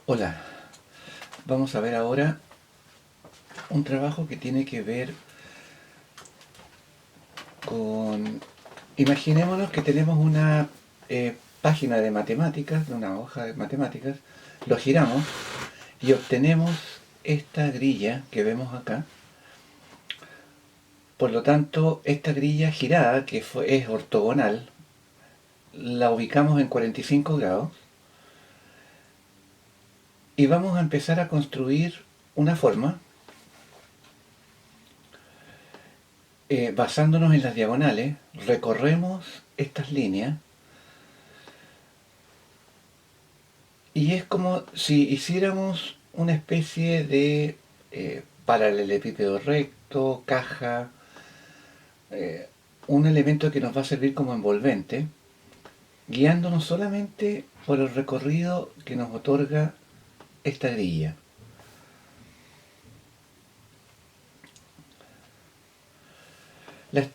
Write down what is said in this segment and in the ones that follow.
Hola, vamos a ver ahora un trabajo que tiene que ver con... Imaginémonos que tenemos una página de matemáticas, una hoja de matemáticas, lo giramos y obtenemos esta grilla que vemos acá. Por lo tanto, esta grilla girada, es ortogonal, la ubicamos en 45 grados y vamos a empezar a construir una forma basándonos en las diagonales. Recorremos estas líneas y es como si hiciéramos una especie de paralelepípedo recto, caja, eh, un elemento que nos va a servir como envolvente, guiándonos solamente por el recorrido que nos otorga esta grilla. La,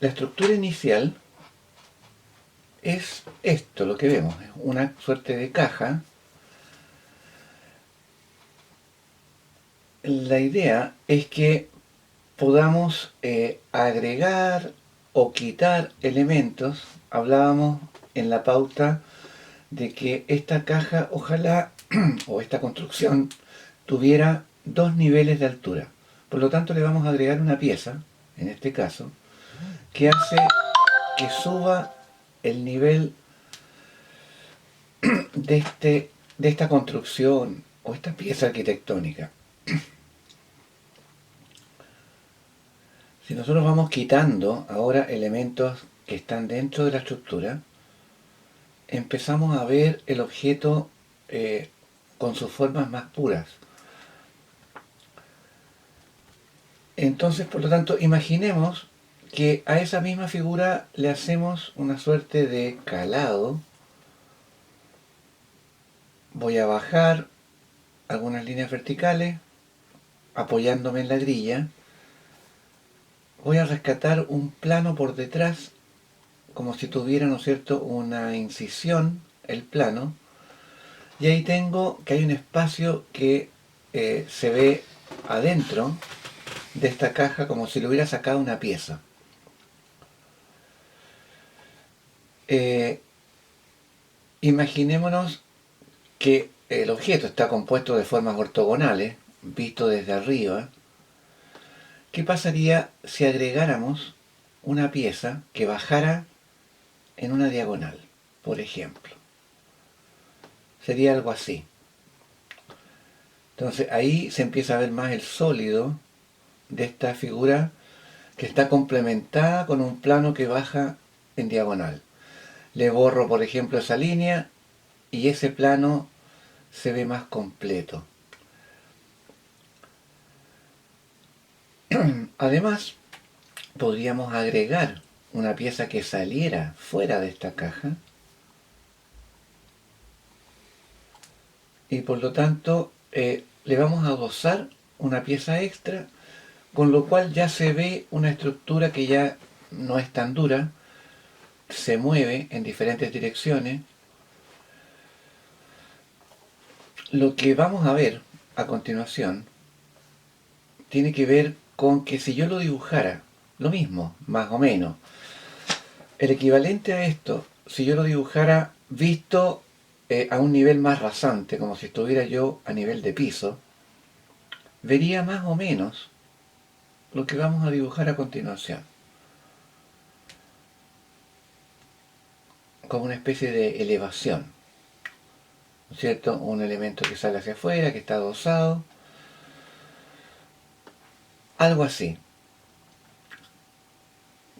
la estructura inicial es esto, lo que vemos, es una suerte de caja. La idea es que podamos agregar o quitar elementos. Hablábamos en la pauta de que esta caja ojalá o esta construcción tuviera dos niveles de altura. Por lo tanto le vamos a agregar una pieza, en este caso, que hace que suba el nivel de esta construcción o esta pieza arquitectónica. Si nosotros vamos quitando ahora elementos que están dentro de la estructura, empezamos a ver el objeto con sus formas más puras. Entonces, por lo tanto, imaginemos que a esa misma figura le hacemos una suerte de calado. Voy a bajar algunas líneas verticales apoyándome en la grilla. Voy a rescatar un plano por detrás como si tuviera, ¿no es cierto?, una incisión, el plano. Y ahí tengo que hay un espacio que se ve adentro de esta caja como si le hubiera sacado una pieza. Eh, Imaginémonos que el objeto está compuesto de formas ortogonales, visto desde arriba. ¿Qué pasaría si agregáramos una pieza que bajara en una diagonal, por ejemplo? Sería algo así. Entonces ahí se empieza a ver más el sólido de esta figura que está complementada con un plano que baja en diagonal. Le borro, por ejemplo, esa línea y ese plano se ve más completo. Además, podríamos agregar una pieza que saliera fuera de esta caja y por lo tanto le vamos a adosar una pieza extra, con lo cual ya se ve una estructura que ya no es tan dura, se mueve en diferentes direcciones. Lo que vamos a ver a continuación tiene que ver con que si yo lo dibujara, lo mismo, más o menos, el equivalente a esto, si yo lo dibujara visto a un nivel más rasante, como si estuviera yo a nivel de piso, vería más o menos lo que vamos a dibujar a continuación, como una especie de elevación, ¿no es cierto? Un elemento que sale hacia afuera, que está adosado, algo así,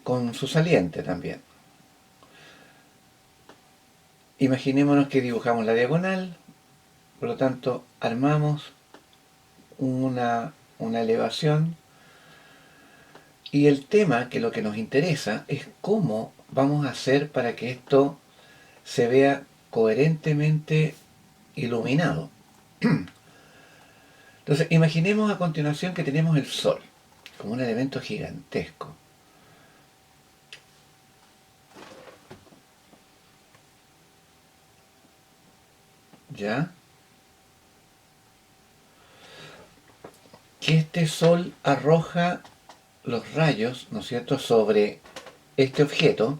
con su saliente también. Imaginémonos que dibujamos la diagonal, por lo tanto armamos una elevación y el tema que lo que nos interesa es cómo vamos a hacer para que esto se vea coherentemente iluminado. Entonces imaginemos a continuación que tenemos el Sol como un elemento gigantesco. ¿Ya? que este sol arroja los rayos, ¿no es cierto?, sobre este objeto,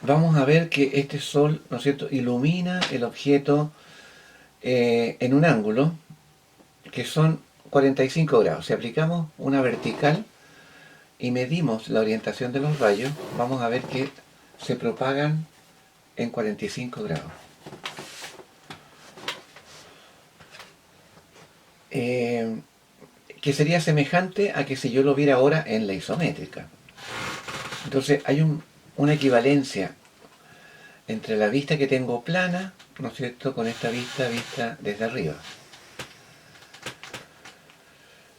vamos a ver que este sol, ¿no es cierto?, ilumina el objeto en un ángulo que son 45 grados. Si aplicamos una vertical y medimos la orientación de los rayos, vamos a ver que se propagan en 45 grados. Que sería semejante a que si yo lo viera ahora en la isométrica. Entonces hay una equivalencia entre la vista que tengo plana, ¿no es cierto?, con esta vista desde arriba.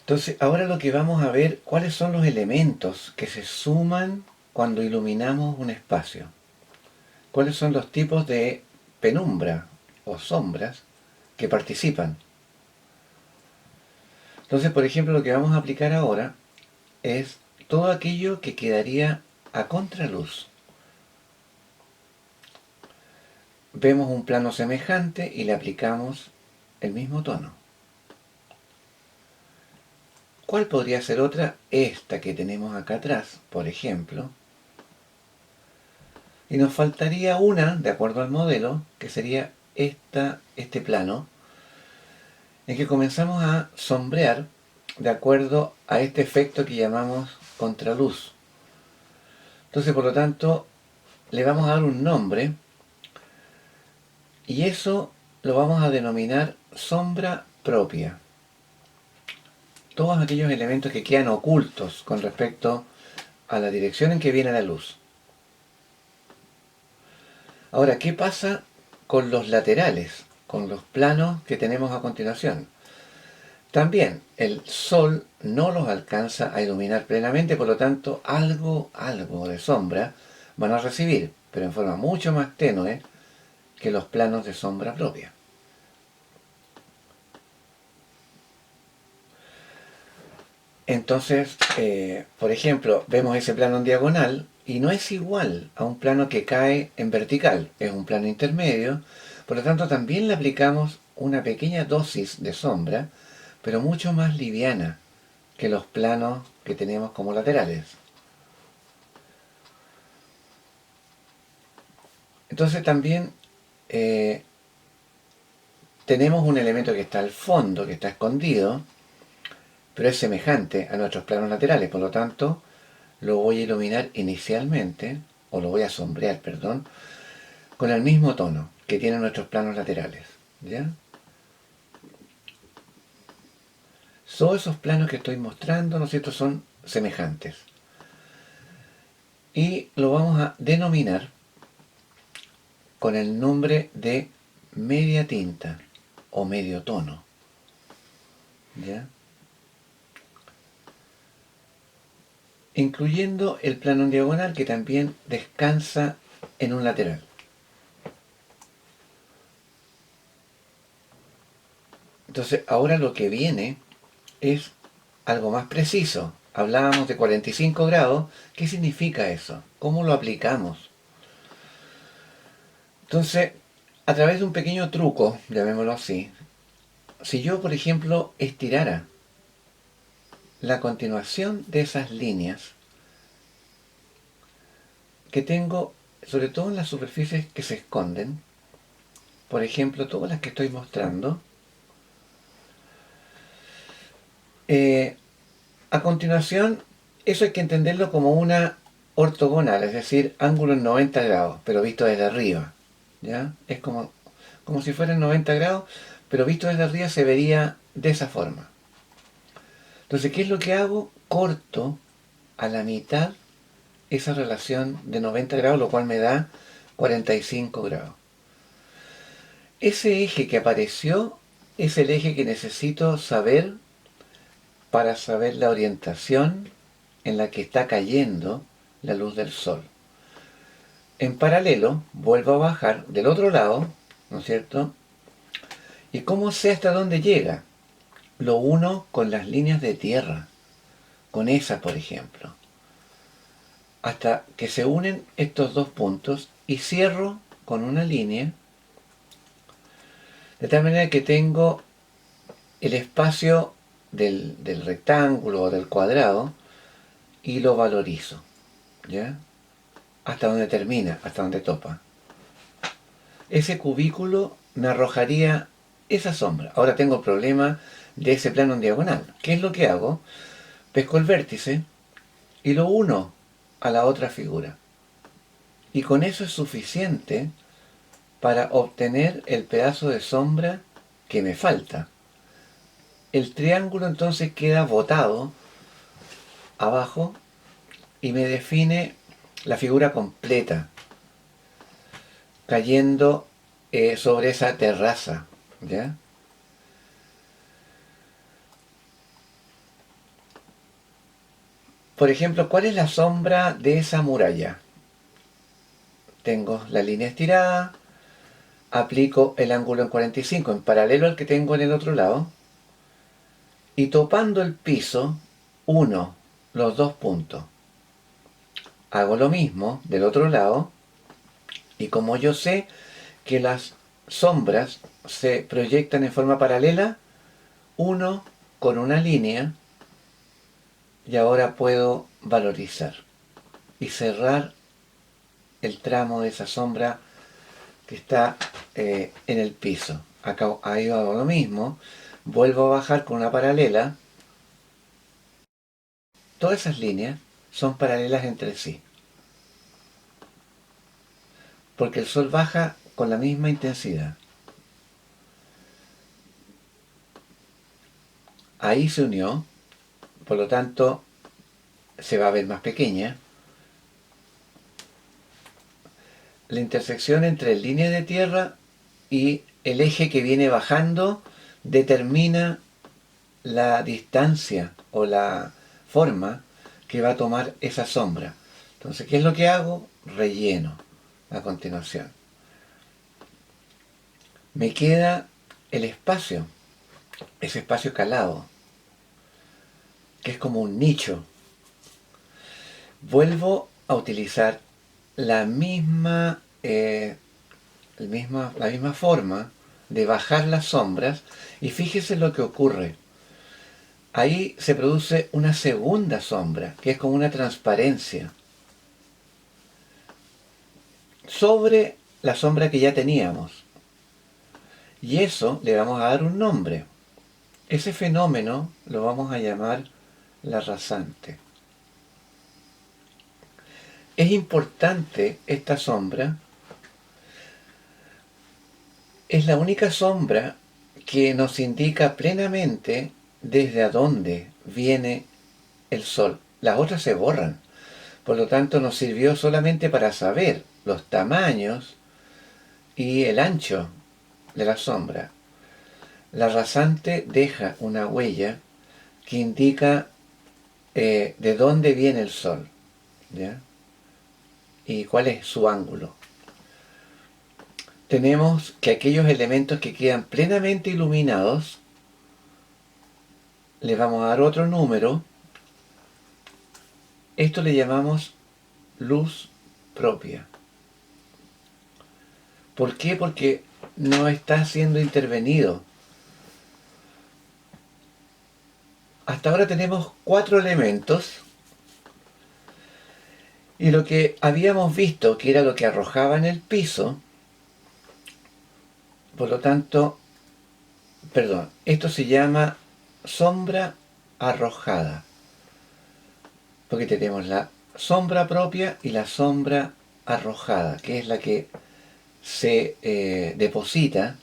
Entonces ahora lo que vamos a ver, cuáles son los elementos que se suman cuando iluminamos un espacio. Cuáles son los tipos de penumbra o sombras que participan. Entonces, por ejemplo, lo que vamos a aplicar ahora es todo aquello que quedaría a contraluz. Vemos un plano semejante y le aplicamos el mismo tono. ¿Cuál podría ser otra? Esta que tenemos acá atrás, por ejemplo. Y nos faltaría una, de acuerdo al modelo, que sería este plano, en que comenzamos a sombrear de acuerdo a este efecto que llamamos contraluz. Entonces, por lo tanto, le vamos a dar un nombre y eso lo vamos a denominar sombra propia. Todos aquellos elementos que quedan ocultos con respecto a la dirección en que viene la luz. Ahora, ¿qué pasa con los laterales, con los planos que tenemos a continuación? También el sol no los alcanza a iluminar plenamente, por lo tanto algo de sombra van a recibir, pero en forma mucho más tenue que los planos de sombra propia. Entonces, por ejemplo, vemos ese plano en diagonal y no es igual a un plano que cae en vertical, es un plano intermedio, por lo tanto también le aplicamos una pequeña dosis de sombra, pero mucho más liviana que los planos que tenemos como laterales. Entonces también tenemos un elemento que está al fondo, que está escondido, pero es semejante a nuestros planos laterales, por lo tanto lo voy a iluminar inicialmente, o lo voy a sombrear, perdón, con el mismo tono que tienen nuestros planos laterales, ¿ya? Todos esos planos que estoy mostrando, ¿no es cierto?, son semejantes. Y lo vamos a denominar con el nombre de media tinta o medio tono, ¿ya? Incluyendo el plano en diagonal que también descansa en un lateral. Entonces ahora lo que viene es algo más preciso. Hablábamos de 45 grados. ¿Qué significa eso? ¿Cómo lo aplicamos? Entonces, a través de un pequeño truco, llamémoslo así, si yo, por ejemplo, estirara la continuación de esas líneas que tengo, sobre todo en las superficies que se esconden, por ejemplo, todas las que estoy mostrando, a continuación, eso hay que entenderlo como una ortogonal, es decir, ángulo en 90 grados, pero visto desde arriba, ¿ya? Es como si fuera en 90 grados, pero visto desde arriba se vería de esa forma. Entonces, ¿qué es lo que hago? Corto a la mitad esa relación de 90 grados, lo cual me da 45 grados. Ese eje que apareció es el eje que necesito saber para saber la orientación en la que está cayendo la luz del sol. En paralelo, vuelvo a bajar del otro lado, ¿no es cierto? ¿Y cómo sé hasta dónde llega? Lo uno con las líneas de tierra, con esa, por ejemplo, hasta que se unen estos dos puntos y cierro con una línea De tal manera que tengo el espacio del rectángulo o del cuadrado y lo valorizo, ¿ya? Hasta donde termina, hasta donde topa. Ese cubículo me arrojaría esa sombra. Ahora tengo el problema de ese plano en diagonal. ¿Qué es lo que hago? Pesco el vértice y lo uno a la otra figura. Y con eso es suficiente para obtener el pedazo de sombra que me falta. El triángulo entonces queda botado abajo y me define la figura completa, cayendo sobre esa terraza, ¿ya? Por ejemplo, ¿cuál es la sombra de esa muralla? Tengo la línea estirada, aplico el ángulo en 45 en paralelo al que tengo en el otro lado, y topando el piso, uno los dos puntos. Hago lo mismo del otro lado, y como yo sé que las sombras se proyectan en forma paralela, uno con una línea, y ahora puedo valorizar y cerrar el tramo de esa sombra que está en el piso. Acá ahí hago lo mismo, vuelvo a bajar con una paralela. Todas esas líneas son paralelas entre sí, porque el sol baja con la misma intensidad. Ahí se unió, por lo tanto se va a ver más pequeña. La intersección entre línea de tierra y el eje que viene bajando determina la distancia o la forma que va a tomar esa sombra. Entonces, ¿qué es lo que hago? Relleno a continuación. Me queda el espacio, ese espacio calado, que es como un nicho. Vuelvo a utilizar la misma, la misma forma de bajar las sombras y fíjese lo que ocurre. Ahí se produce una segunda sombra, que es como una transparencia, sobre la sombra que ya teníamos. Y eso le vamos a dar un nombre. Ese fenómeno lo vamos a llamar la rasante. Es importante esta sombra, es la única sombra que nos indica plenamente desde a dónde viene el sol. Las otras se borran. Por lo tanto, nos sirvió solamente para saber los tamaños y el ancho de la sombra. La rasante deja una huella que indica de dónde viene el sol, ¿ya? Y cuál es su ángulo. Tenemos que aquellos elementos que quedan plenamente iluminados, les vamos a dar otro número. Esto le llamamos luz propia. ¿Por qué? Porque no está siendo intervenido. Hasta ahora tenemos 4 elementos y lo que habíamos visto, que era lo que arrojaba en el piso, por lo tanto, perdón, esto se llama sombra arrojada, porque tenemos la sombra propia y la sombra arrojada, que es la que se deposita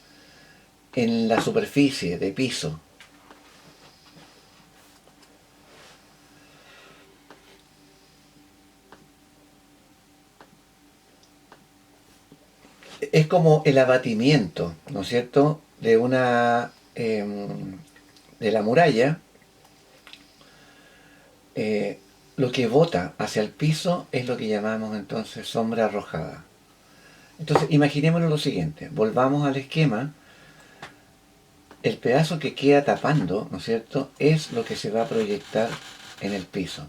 en la superficie de piso. Es como el abatimiento, ¿no es cierto?, de una de la muralla. Lo que bota hacia el piso es lo que llamamos entonces sombra arrojada. Entonces, imaginémonos lo siguiente, volvamos al esquema. El pedazo que queda tapando, ¿no es cierto?, es lo que se va a proyectar en el piso.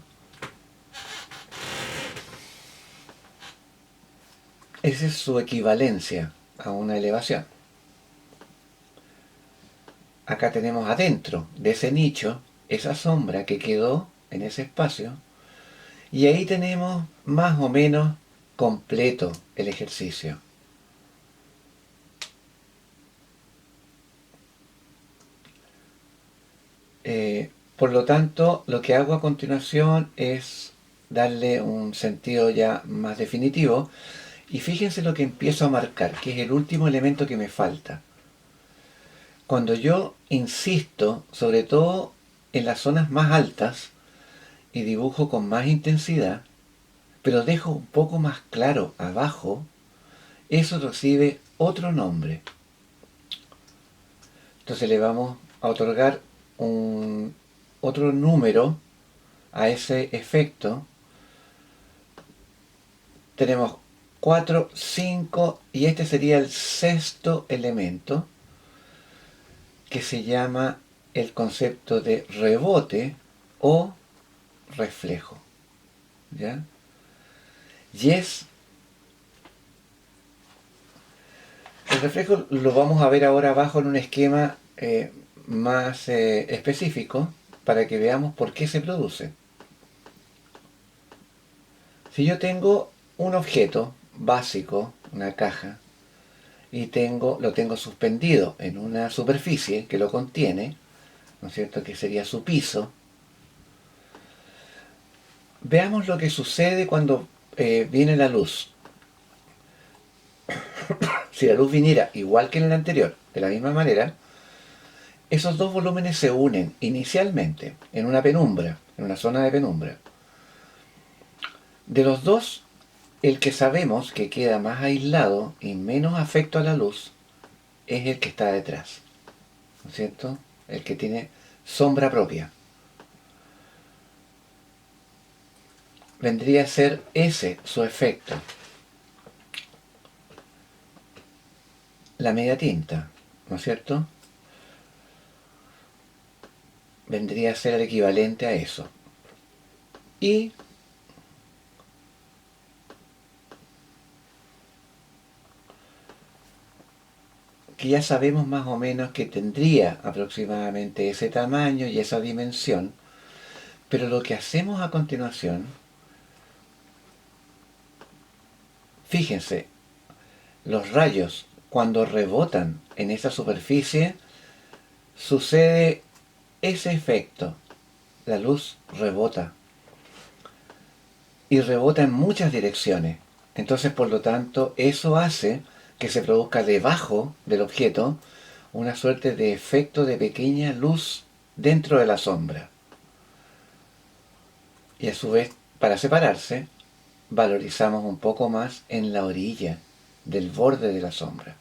Esa es su equivalencia a una elevación. acá tenemos adentro de ese nicho esa sombra que quedó en ese espacio, y ahí tenemos más o menos completo el ejercicio. Por lo tanto, lo que hago a continuación es darle un sentido ya más definitivo, y fíjense lo que empiezo a marcar, que es el último elemento que me falta. Cuando yo insisto, sobre todo en las zonas más altas, y dibujo con más intensidad, pero dejo un poco más claro abajo, eso recibe otro nombre. Entonces le vamos a otorgar otro número a ese efecto. Tenemos 4, 5 y este sería el sexto elemento, que se llama el concepto de rebote o reflejo. ¿Ya? Y el reflejo lo vamos a ver ahora abajo en un esquema más específico, para que veamos por qué se produce. Si yo tengo un objeto básico, una caja, y lo tengo suspendido en una superficie que lo contiene, ¿no es cierto?, que sería su piso, veamos lo que sucede cuando viene la luz. Si la luz viniera igual que en el anterior, de la misma manera, esos dos volúmenes se unen inicialmente en una penumbra, en una zona de penumbra. De los dos, el que sabemos que queda más aislado y menos afecto a la luz es el que está detrás, ¿no es cierto? El que tiene sombra propia. Vendría a ser ese su efecto. La media tinta, ¿no es cierto? Vendría a ser el equivalente a eso. Y que ya sabemos más o menos que tendría aproximadamente ese tamaño y esa dimensión, pero lo que hacemos a continuación, fíjense, los rayos cuando rebotan en esa superficie, sucede ese efecto. La luz rebota, y rebota en muchas direcciones. Entonces, por lo tanto, eso hace que se produzca debajo del objeto una suerte de efecto de pequeña luz dentro de la sombra. Y a su vez, para separarse, valorizamos un poco más en la orilla del borde de la sombra.